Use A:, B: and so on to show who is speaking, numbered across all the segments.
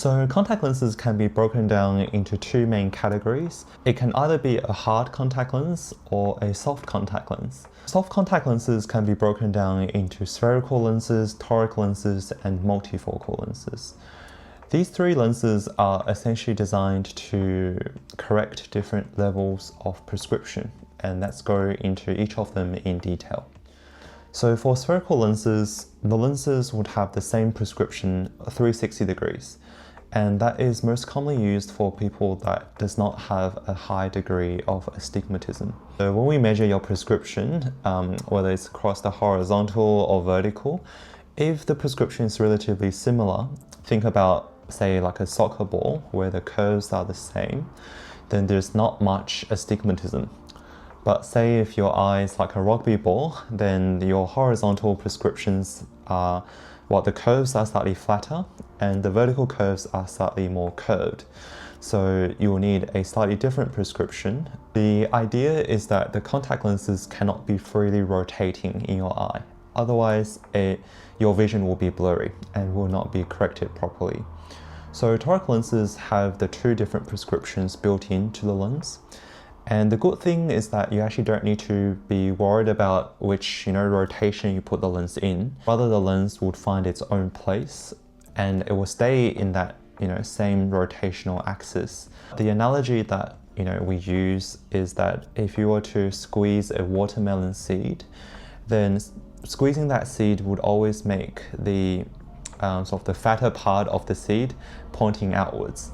A: So contact lenses can be broken down into two main categories. It can either be a hard contact lens or a soft contact lens. Soft contact lenses can be broken down into spherical lenses, toric lenses, and multifocal lenses. These three lenses are essentially designed to correct different levels of prescription, and let's go into each of them in detail. So for spherical lenses, the lenses would have the same prescription 360 degrees, and that is most commonly used for people that does not have a high degree of astigmatism. So when we measure your prescription, whether it's across the horizontal or vertical, if the prescription is relatively similar, think about say like a soccer ball where the curves are the same, then there's not much astigmatism. But say if your eye is like a rugby ball, then your horizontal prescriptions are, well, the curves are slightly flatter and the vertical curves are slightly more curved. So you will need a slightly different prescription. The idea is that the contact lenses cannot be freely rotating in your eye. Otherwise, your vision will be blurry and will not be corrected properly. So toric lenses have the two different prescriptions built into the lens. And the good thing is that you actually don't need to be worried about which rotation you put the lens in. Rather, the lens would find its own place and it will stay in that same rotational axis. The analogy that we use is that if you were to squeeze a watermelon seed, then squeezing that seed would always make the sort of the fatter part of the seed pointing outwards.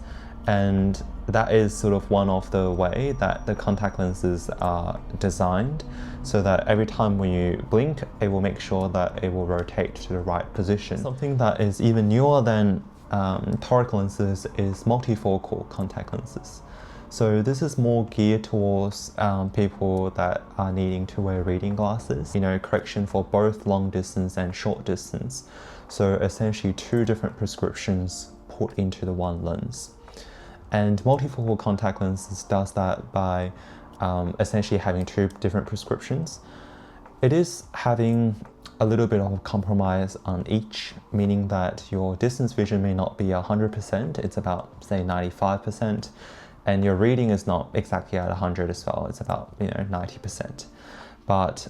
A: And that is sort of one of the way that the contact lenses are designed, so that every time when you blink, it will make sure that it will rotate to the right position. Something that is even newer than toric lenses is multifocal contact lenses. So this is more geared towards people that are needing to wear reading glasses, correction for both long distance and short distance. So essentially two different prescriptions put into the one lens. And multifocal contact lenses does that by essentially having two different prescriptions. It is having a little bit of compromise on each, meaning that your distance vision may not be 100%, it's about say 95%, and your reading is not exactly at 100 as well, it's about 90%. But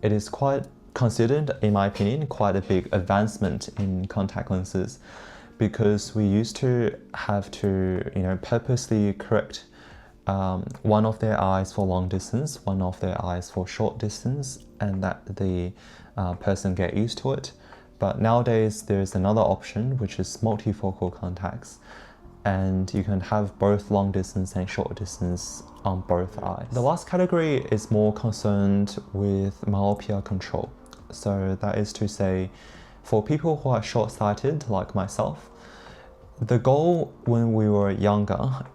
A: it is quite considered, in my opinion, quite a big advancement in contact lenses, because we used to have to purposely correct one of their eyes for long distance, one of their eyes for short distance, and that the person get used to it. But nowadays there's another option, which is multifocal contacts, and you can have both long distance and short distance on both eyes. The last category is more concerned with myopia control. So that is to say, for people who are short-sighted like myself, the goal when we were younger,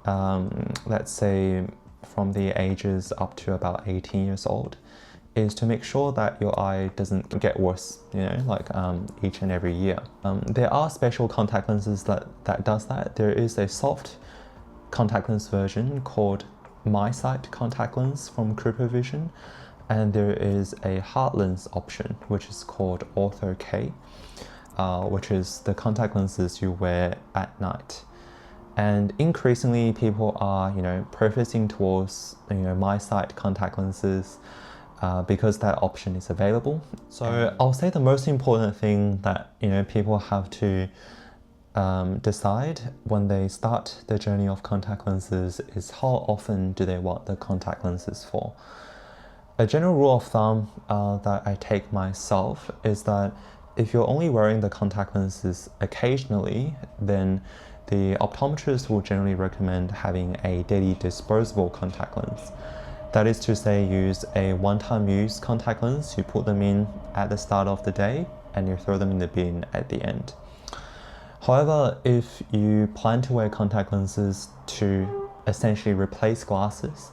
A: let's say from the ages up to about 18 years old, is to make sure that your eye doesn't get worse, each and every year. There are special contact lenses that does that. There is a soft contact lens version called MiSight contact lens from CooperVision, and there is a hard lens option which is called Ortho-K, which is the contact lenses you wear at night. And increasingly people are prefacing towards MiSight contact lenses because that option is available. So I'll say the most important thing that people have to decide when they start the journey of contact lenses is how often do they want the contact lenses for. A general rule of thumb that I take myself is that if you're only wearing the contact lenses occasionally, then the optometrist will generally recommend having a daily disposable contact lens. That is to say, use a one-time use contact lens. You put them in at the start of the day and you throw them in the bin at the end. However, if you plan to wear contact lenses to essentially replace glasses,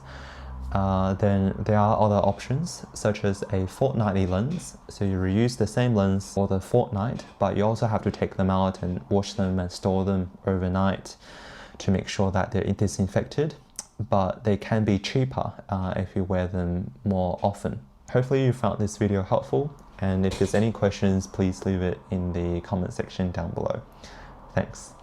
A: then there are other options, such as a fortnightly lens. So you reuse the same lens for the fortnight, but you also have to take them out and wash them and store them overnight to make sure that they're disinfected. But they can be cheaper if you wear them more often. Hopefully you found this video helpful, and if there's any questions, please leave it in the comment section down below. Thanks.